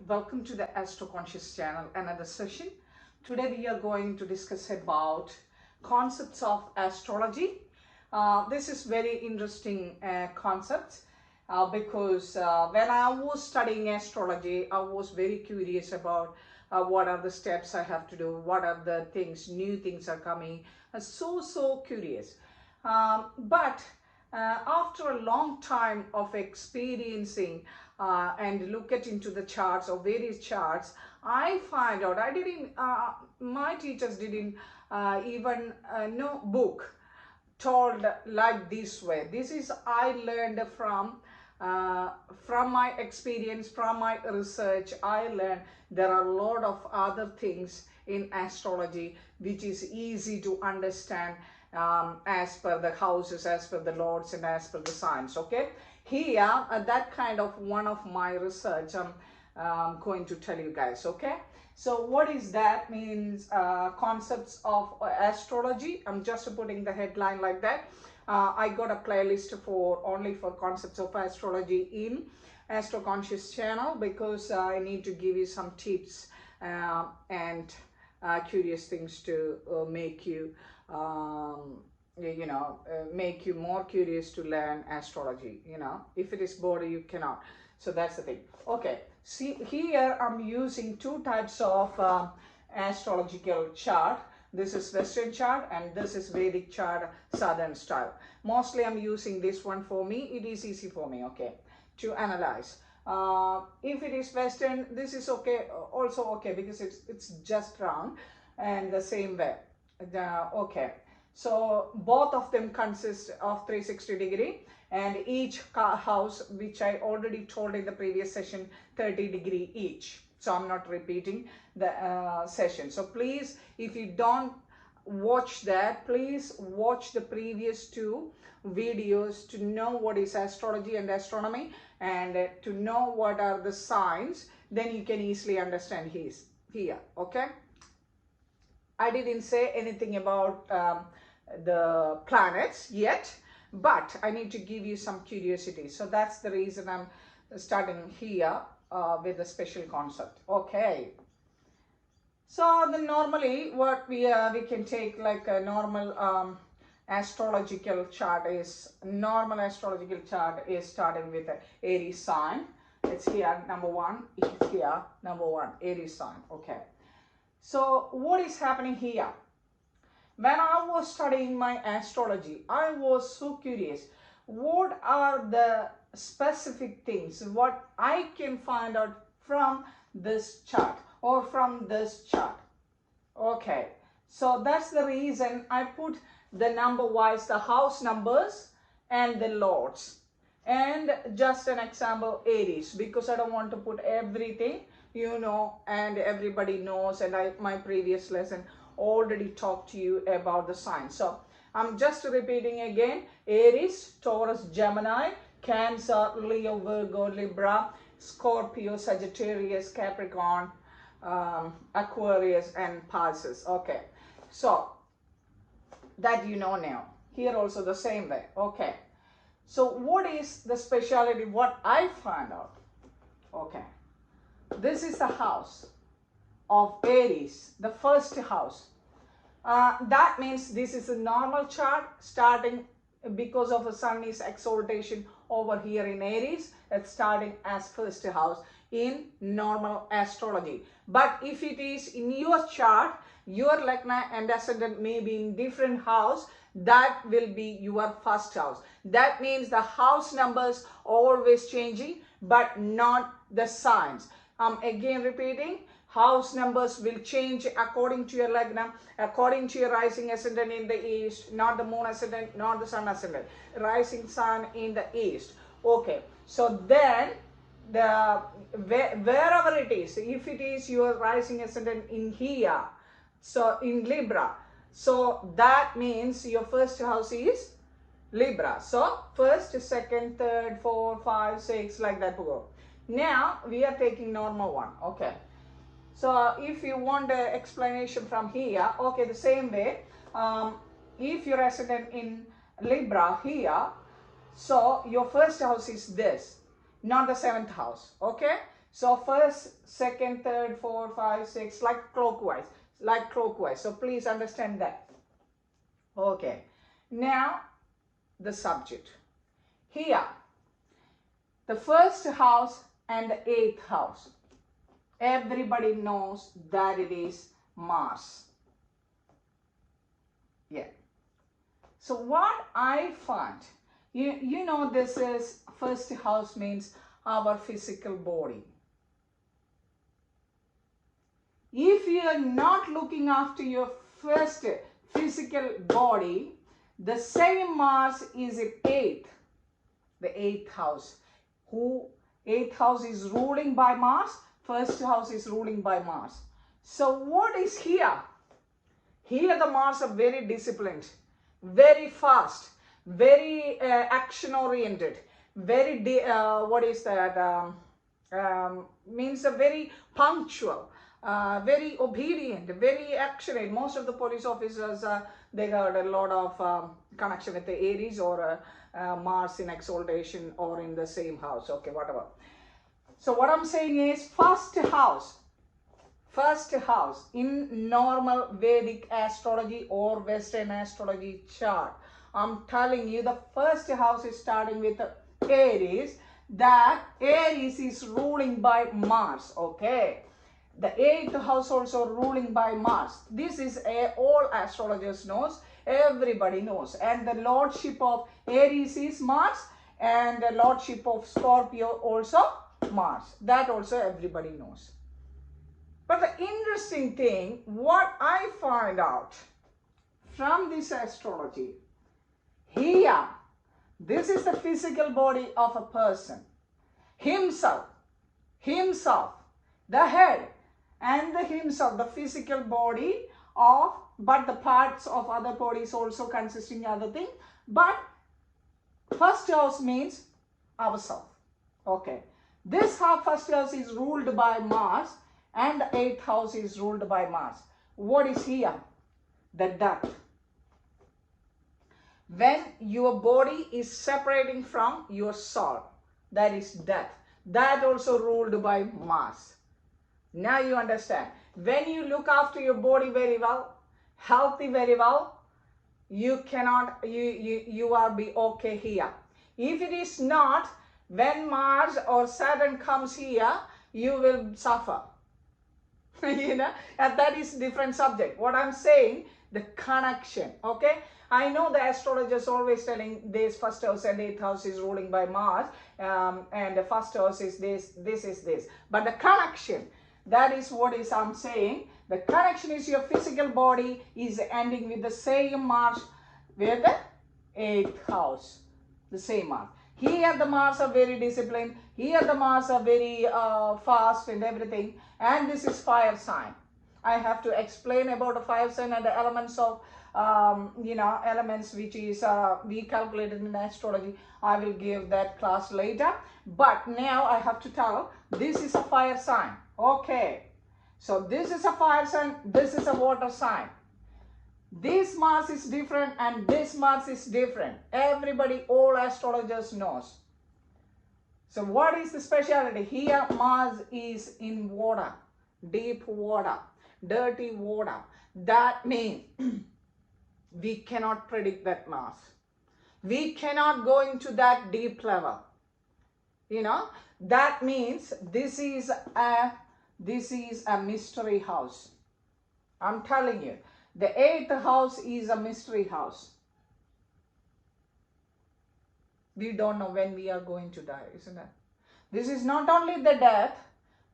welcome to the Astro Conscious channel, another session. Today we are going to discuss about concepts of astrology. This is very interesting concept because when I was studying astrology, I was very curious about what are the steps I have to do, what are the things, new things are coming. So curious. But after a long time of experiencing and look at into the charts or various charts, I find out my teachers didn't even know book told like this way. This is I learned from my experience, from my research. I learned there are a lot of other things in astrology which is easy to understand as per the houses, as per the lords, and as per the signs. Okay, here that kind of one of my research I'm going to tell you guys. Okay, so what is that means? Concepts of astrology. I'm just putting the headline like that. I got a playlist only for concepts of astrology in Astro Conscious channel because I need to give you some tips and curious things to make you make you more curious to learn astrology. If it is bored, you cannot. So that's the thing. Okay, see here I'm using two types of astrological chart. This is Western chart and this is Vedic chart, Southern style. Mostly I'm using this one for me. It is easy for me, okay, to analyze. If it is Western, this is okay, also okay, because it's just round and the same way. Okay, so both of them consist of 360 degree and each house, which I already told in the previous session, 30 degree each. So I'm not repeating the session. So please, if you don't watch that, please watch the previous two videos to know what is astrology and astronomy and to know what are the signs. Then you can easily understand here. Okay, I didn't say anything about the planets yet, but I need to give you some curiosity. So that's the reason I'm starting here with a special concept. Okay, so then normally what we can take like a normal astrological chart is starting with a Aries sign. It's here number one, it's here number one, Aries sign. Okay, so what is happening here? When I was studying my astrology, I was so curious. What are the specific things what I can find out from this chart or from this chart? Okay, so that's the reason I put the number wise, the house numbers and the lords, and just an example Aries, because I don't want to put everything, and everybody knows, and my previous lesson already talked to you about the signs. So I'm just repeating again: Aries, Taurus, Gemini, Cancer, Leo, Virgo, Libra, Scorpio, Sagittarius, Capricorn, Aquarius, and Pisces. Okay, so that you know now. Here also the same way. Okay, so what is the speciality, what I find out? Okay, this is the house of Aries, the first house. That means this is a normal chart starting because of a sun is exaltation over here in Aries. It's starting as first house in normal astrology. But if it is in your chart, your Lagna and ascendant may be in different house, that will be your first house. That means the house numbers always changing, but not the signs. Again repeating, house numbers will change according to your Lagna, according to your rising ascendant in the east, not the moon ascendant, not the sun ascendant, rising sun in the east. Okay, so then wherever it is, if it is your rising ascendant in here, so in Libra, so that means your first house is Libra. So first, second, third, 4, 5, 6, like that to go. Now we are taking normal one. Okay, so if you want the explanation from here, okay, the same way, if you're resident in Libra here, so your first house is this, not the seventh house. Okay, So first, second, third, 4, 5, 6, like clockwise, So please understand that. Okay. Now the subject. Here, the first house and the 8th house. Everybody knows that it is Mars. Yeah. So what I find, you know, this is first house means our physical body. If you are not looking after your first physical body, the same Mars is in 8th, the 8th house. 8th house is ruling by Mars, first house is ruling by Mars. So what is here? Here the Mars are very disciplined, very fast, very action oriented, very means a very punctual, very obedient, very actionate. Most of the police officers, they got a lot of connection with the Aries or Mars in exaltation or in the same house. Okay, whatever. So what I'm saying is first house in normal Vedic astrology or Western astrology chart. I'm telling you, the first house is starting with Aries. That Aries is ruling by Mars. Okay. The 8th house also ruling by Mars. This is all astrologers knows. Everybody knows. And the lordship of Aries is Mars, and the lordship of Scorpio also Mars. That also everybody knows. But the interesting thing, what I find out from this astrology, here, this is the physical body of a person. Himself, the head, and himself, the physical body of, but the parts of other bodies also consisting other thing. But first house means ourself. Okay. This first house is ruled by Mars and the 8th house is ruled by Mars. What is here? The death. When your body is separating from your soul, that is death. That also ruled by Mars. Now you understand. When you look after your body very well, healthy very well, you cannot, you are be okay here. If it is not, when Mars or Saturn comes here, you will suffer. You know, and that is different subject. What I'm saying, the connection. Okay. I know the astrologers always telling this first house and 8th house is ruling by Mars, and the first house is this is this. But the connection, that is what is I'm saying. The connection is your physical body is ending with the same Mars with the 8th house. The same Mars. Here the Mars are very disciplined. Here the Mars are very fast and everything. And this is fire sign. I have to explain about the fire sign and the elements of elements which is we calculated in astrology. I will give that class later. But now I have to tell this is a fire sign. Okay. So this is a fire sign. This is a water sign. This Mars is different and this Mars is different. Everybody, all astrologers knows. So what is the speciality? Here Mars is in water, deep water, dirty water. That means we cannot predict that Mars. We cannot go into that deep level. You know, that means this is a mystery house. I'm telling you. The 8th house is a mystery house. We don't know when we are going to die, isn't it? This is not only the death,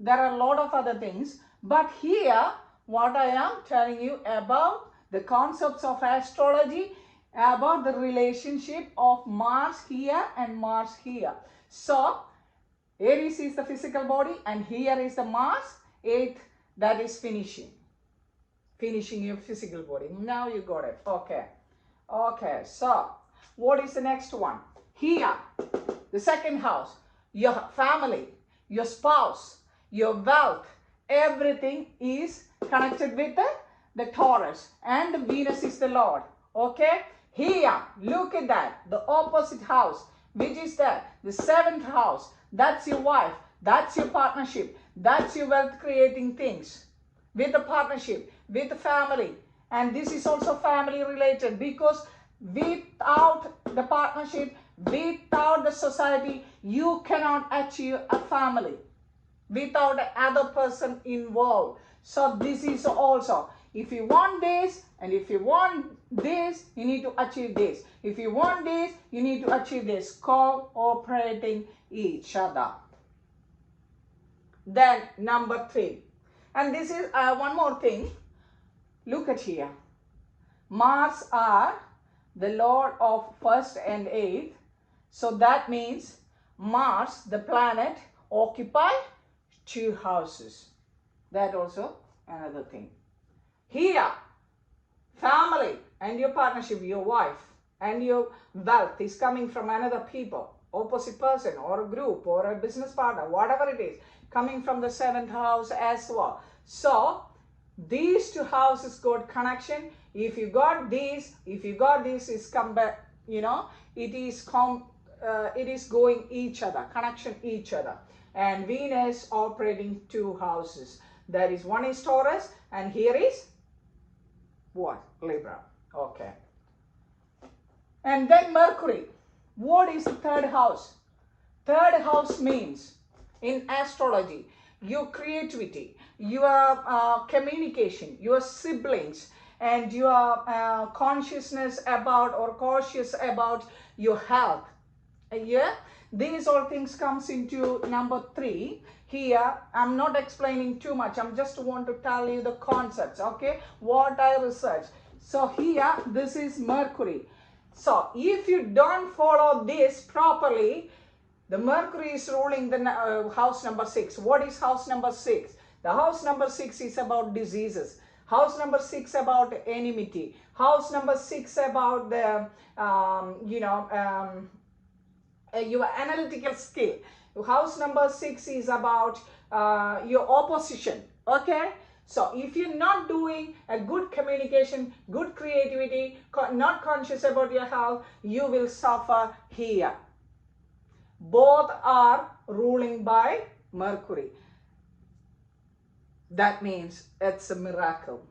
there are a lot of other things. But here, what I am telling you about the concepts of astrology, about the relationship of Mars here and Mars here. So, Aries is the physical body and here is the Mars, 8th, that is finishing your physical body. Now you got it. Okay. Okay. So, what is the next one? Here, the second house, your family, your spouse, your wealth, everything is connected with the Taurus, and Venus is the Lord. Okay. Here, look at that. The opposite house, which is the 7th house. That's your wife. That's your partnership. That's your wealth creating things. With the partnership, with the family. And this is also family related, because without the partnership, without the society, you cannot achieve a family without the other person involved. So this is also, if you want this and if you want this, you need to achieve this. If you want this, you need to achieve this. Cooperating each other. Then number 3. And this is one more thing. Look at here. Mars are the Lord of 1st and 8th. So that means Mars, the planet, occupy 2 houses. That also another thing. Here, family and your partnership, your wife and your wealth is coming from another people, opposite person or a group or a business partner, whatever it is, coming from the 7th house as well. So these 2 houses got connection. If you got this, is come back, you know, it is going each other, connection each other. And Venus operating 2 houses. That is, one is Taurus and here is what? Libra. Okay. And then Mercury. What is the 3rd house? 3rd house means in astrology, your creativity, your communication, your siblings, and your consciousness about or cautious about your health. Yeah, these all things comes into number 3. Here, I'm not explaining too much. I'm just want to tell you the concepts, okay, what I researched. So here, this is Mercury. So if you don't follow this properly, the Mercury is ruling the house number 6. What is house number 6? The house number 6 is about diseases. House number 6 about enmity. House number 6 about the, your analytical skill. House number 6 is about your opposition. Okay? So if you're not doing a good communication, good creativity, not conscious about your health, you will suffer here. Both are ruling by Mercury. That means it's a miracle.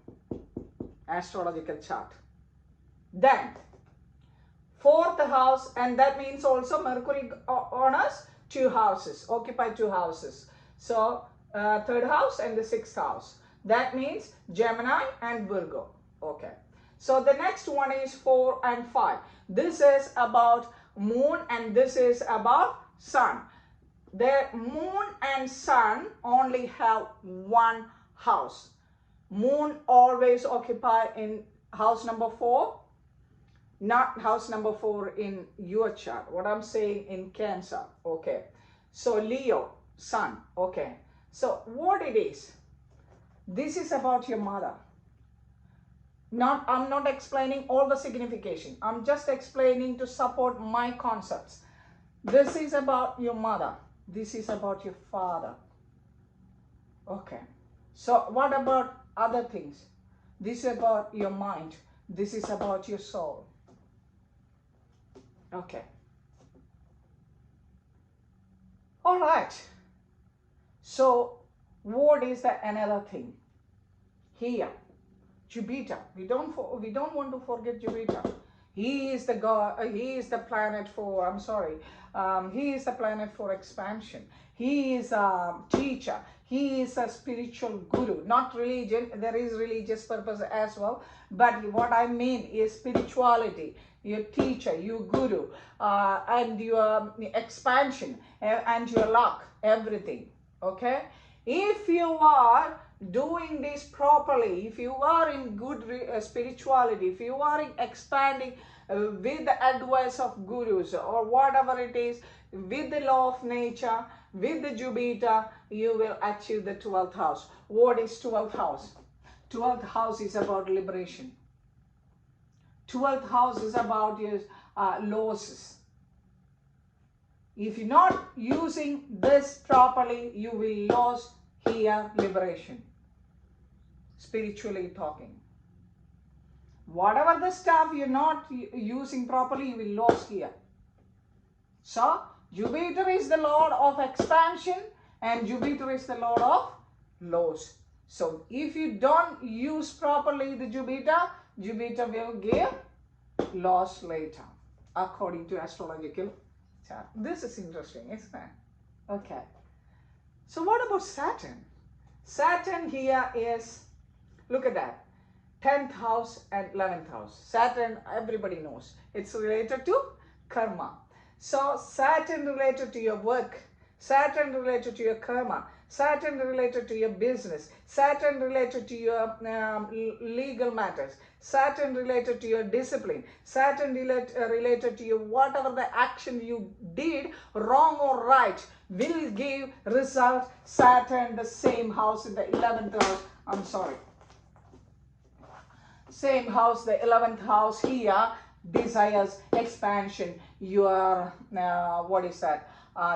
Astrological chart. Then 4th house, and that means also Mercury honors 2 houses, occupy 2 houses. So 3rd house and the 6th house. That means Gemini and Virgo. Okay. So the next one is 4 and 5. This is about moon and this is about sun. The moon and sun only have 1 house. Moon always occupy in house number 4, not house number 4 in your chart. What I'm saying in Cancer. Okay. So Leo, sun. Okay. So what it is? This is about your mother. I'm not explaining all the signification. I'm just explaining to support my concepts. This is about your mother. This is about your father. Okay. So what about other things? This is about your mind. This is about your soul. Okay. All right. So what is the another thing? Here, Jupiter. We don't want to forget Jupiter. He is the god. He is the planet for. He is the planet for expansion. He is a teacher. He is a spiritual guru. Not religion. There is religious purpose as well. But what I mean is spirituality. Your teacher, your guru, and your expansion and your luck. Everything. Okay. If you are doing this properly, if you are in good spirituality, if you are in expanding with the advice of gurus or whatever it is, with the law of nature, with the Jupiter, you will achieve the 12th house. What is 12th house? 12th house is about liberation. 12th house is about your losses. If you're not using this properly, you will lose here liberation. Spiritually talking. Whatever the stuff you're not using properly, you will lose here. So, Jupiter is the lord of expansion and Jupiter is the lord of loss. So if you don't use properly the Jupiter, Jupiter will give loss later, according to astrological chart. This is interesting, isn't it? Okay. So what about Saturn? Saturn here is, look at that, 10th house and 11th house. Saturn, everybody knows, it's related to karma. So Saturn related to your work, Saturn related to your karma, Saturn related to your business, Saturn related to your legal matters, Saturn related to your discipline, Saturn related to your whatever the action you did, wrong or right, will give result. Saturn, the same house in the 11th house, I'm sorry, same house, the 11th house here, desires, expansion, your, what is that,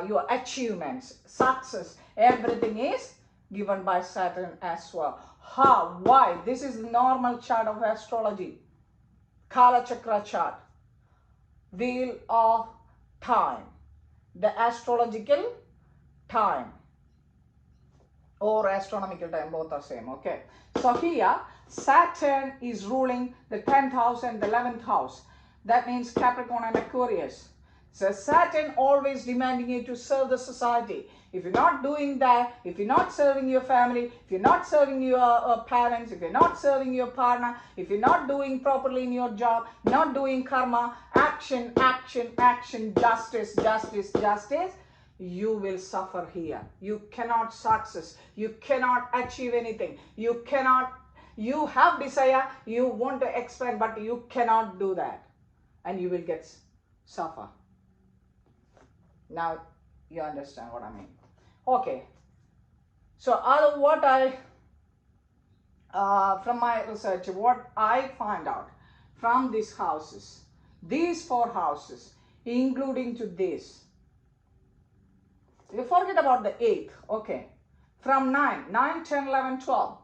your achievements, success, everything is given by Saturn as well. How? Why? This is the normal chart of astrology. Kala Chakra chart. Wheel of time. The astrological time or astronomical time, both are same. Okay. So here Saturn is ruling the 10th house and the 11th house. That means Capricorn and Aquarius. So Saturn always demanding you to serve the society. If you're not doing that, if you're not serving your family, if you're not serving your parents, if you're not serving your partner, if you're not doing properly in your job, not doing karma, action, action, action, justice, justice, justice, you will suffer here. You cannot success. You cannot achieve anything. You cannot, you have desire, you want to expand, but you cannot do that. And you will get suffer. Now you understand what I mean. Okay. So what I, from my research, what I find out from these houses, these 4 houses, including to this. You forget about the 8th. Okay. From 9, 10, 11, 12.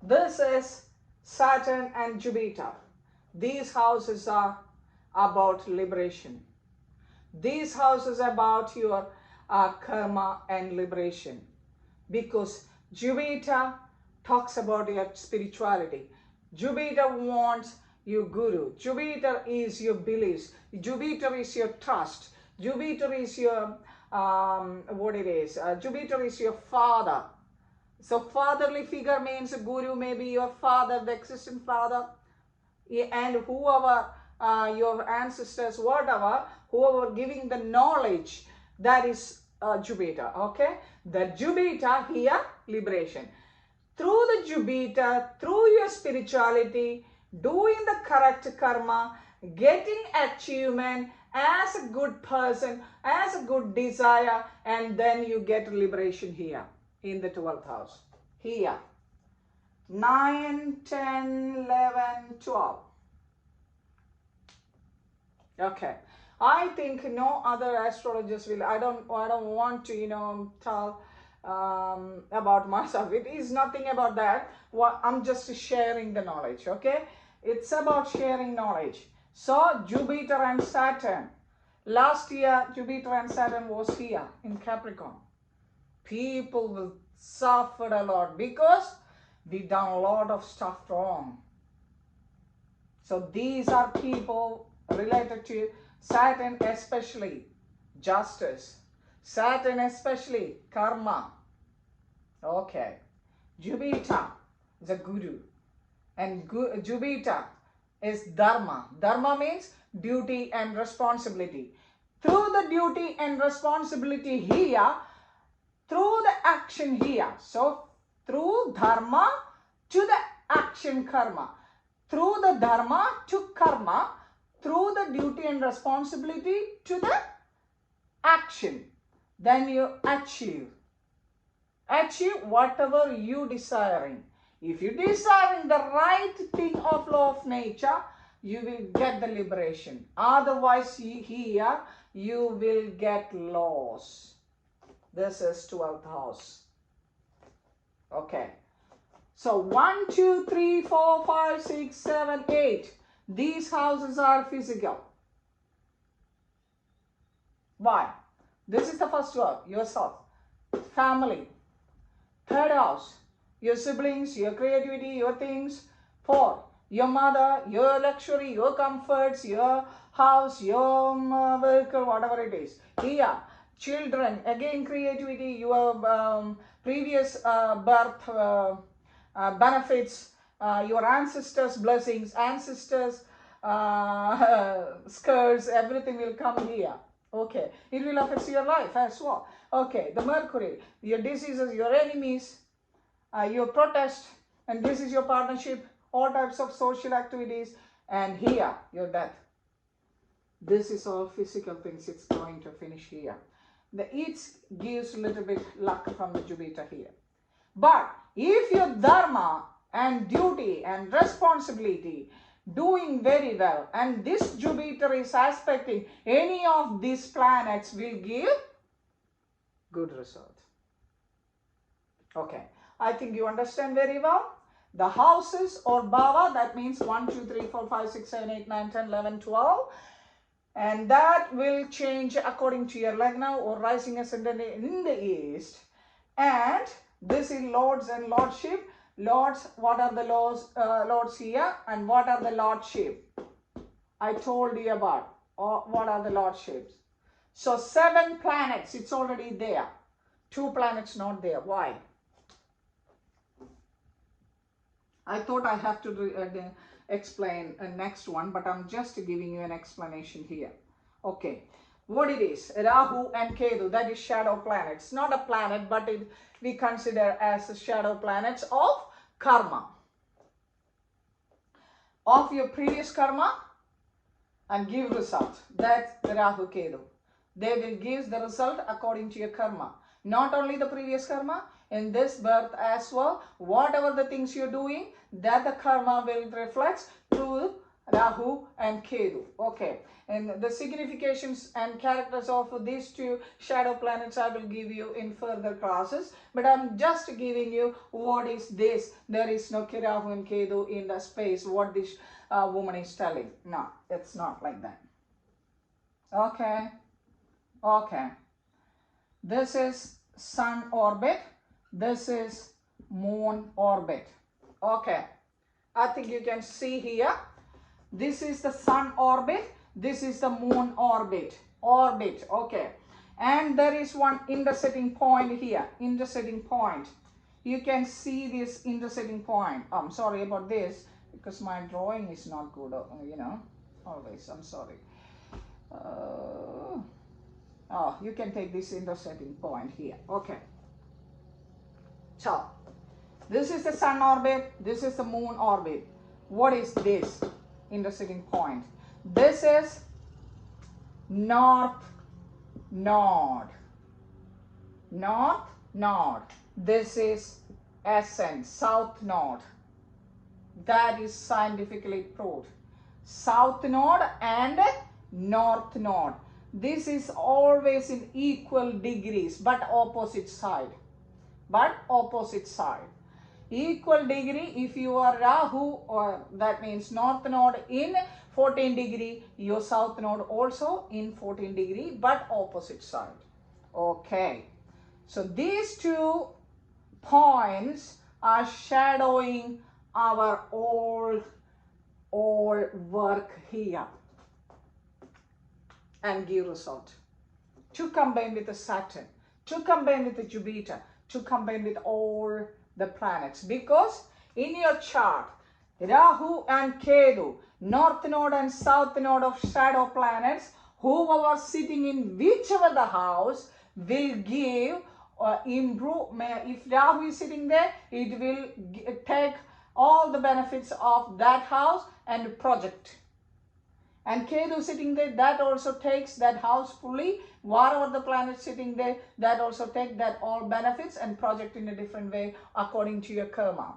This is Saturn and Jupiter. These houses are about liberation. These houses are about your karma and liberation, because Jupiter talks about your spirituality. Jupiter wants your guru. Jupiter is your beliefs. Jupiter is your trust. Jupiter is your Jupiter is your father. So fatherly figure means guru may be your father, the existing father, and whoever your ancestors, whatever, whoever giving the knowledge, that is Jupiter. Okay, the Jupiter here, liberation. Through the Jupiter, through your spirituality, doing the correct karma, getting achievement as a good person, as a good desire, and then you get liberation here in the 12th house. Here, 9, 10, 11, 12. Okay. I think no other astrologers will, I don't want to, tell about myself. It is nothing about that. I'm just sharing the knowledge, okay? It's about sharing knowledge. So, Jupiter and Saturn. Last year, Jupiter and Saturn was here in Capricorn. People will suffer a lot because we done a lot of stuff wrong. So, these are people related to Saturn, especially justice. Saturn especially karma. Okay. Jupiter is a guru. And Jupiter is dharma. Dharma means duty and responsibility. Through the duty and responsibility here, through the action here. So, through dharma to the action karma. Through the dharma to karma. Through the duty and responsibility to the action. Then you achieve. Achieve whatever you desiring. If you desiring the right thing of law of nature, you will get the liberation. Otherwise, here you will get loss. This is 12th house. Okay. So 1, 2, 3, 4, 5, 6, 7, 8. These houses are physical. Why? This is the first one, yourself. family. Third house, your siblings, your creativity, your things. 4, your mother, your luxury, your comforts, your house, your vehicle, whatever it is. Here, children, again creativity, your previous birth benefits, your ancestors' blessings, ancestors' skirts, everything will come here. Okay, it will affect your life as well. Okay, the Mercury, your diseases, your enemies, your protest, and this is your partnership, all types of social activities, and here, your death. This is all physical things, it's going to finish here. It gives a little bit luck from the Jupiter here. But if your dharma and duty and responsibility doing very well, and this Jupiter is aspecting any of these planets, will give good result. Okay, I think you understand very well. The houses or bhava, that means 1, 2, 3, 4, 5, 6, 7, 8, 9, 10, 11, 12. And that will change according to your lagna or rising ascendant in the east. And this is lords and lordship. Lords, what are the lords here, and what are the lordship? I told you about what are the lordships. So 7 planets, it's already there. 2 planets not there. Why? I thought I have to explain next one, but I'm just giving you an explanation here. Okay, what it is, Rahu and Ketu, that is shadow planets. Not a planet, but we consider as shadow planets of karma. Of your previous karma and give result. That's Rahu Ketu. They will give the result according to your karma. Not only the previous karma, in this birth as well, whatever the things you're doing, that the karma will reflect to Rahu and Ketu. Okay, and the significations and characters of these 2 shadow planets I will give you in further classes, but I'm just giving you what is this. There is no Rahu and Ketu in the space, what this woman is telling. No, it's not like that. Okay, okay. This is sun orbit. This is moon orbit. Okay, I think you can see here. This is the sun orbit. This is the moon orbit. Okay. And there is one intersecting point here. Intersecting point. You can see this intersecting point. I'm sorry about this because my drawing is not good, you know. Always, I'm sorry. You can take this intersecting point here. Okay. So, this is the sun orbit, this is the moon orbit. What is this intersecting point? This is north node. North node. This is ascent, south node. That is scientifically proved. South node and north node. This is always in equal degrees, but opposite side. Equal degree, if you are Rahu, or that means north node in 14 degree, your south node also in 14 degree, but opposite side. Okay, so these 2 points are shadowing our all work here and give result. To combine with the Saturn, to combine with the Jupiter, to combine with all the planets, because in your chart, Rahu and Ketu, north node and south node of shadow planets, whoever sitting in whichever the house will give improve. If Rahu is sitting there, it will take all the benefits of that house and project. And Ketu sitting there, that also takes that house fully. Whatever the planet sitting there, that also take that all benefits and project in a different way according to your karma.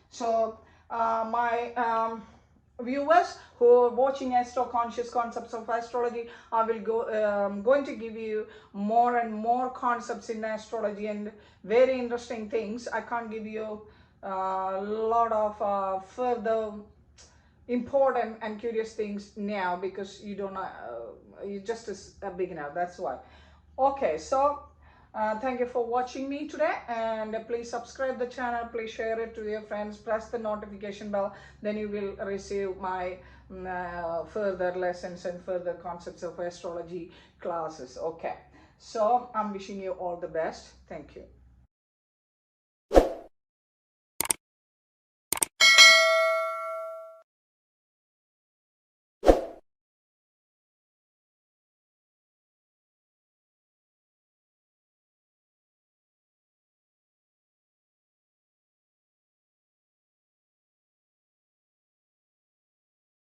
So my viewers who are watching Astro Conscious Concepts of Astrology, I will going to give you more and more concepts in astrology and very interesting things. I can't give you a lot of further important and curious things now because you don't know, you're just a beginner, that's why. Okay, so Thank you for watching me today, and please subscribe the channel, please share it to your friends, press the notification bell, then you will receive my further lessons and further concepts of astrology classes. Okay, so I'm wishing you all the best. Thank you.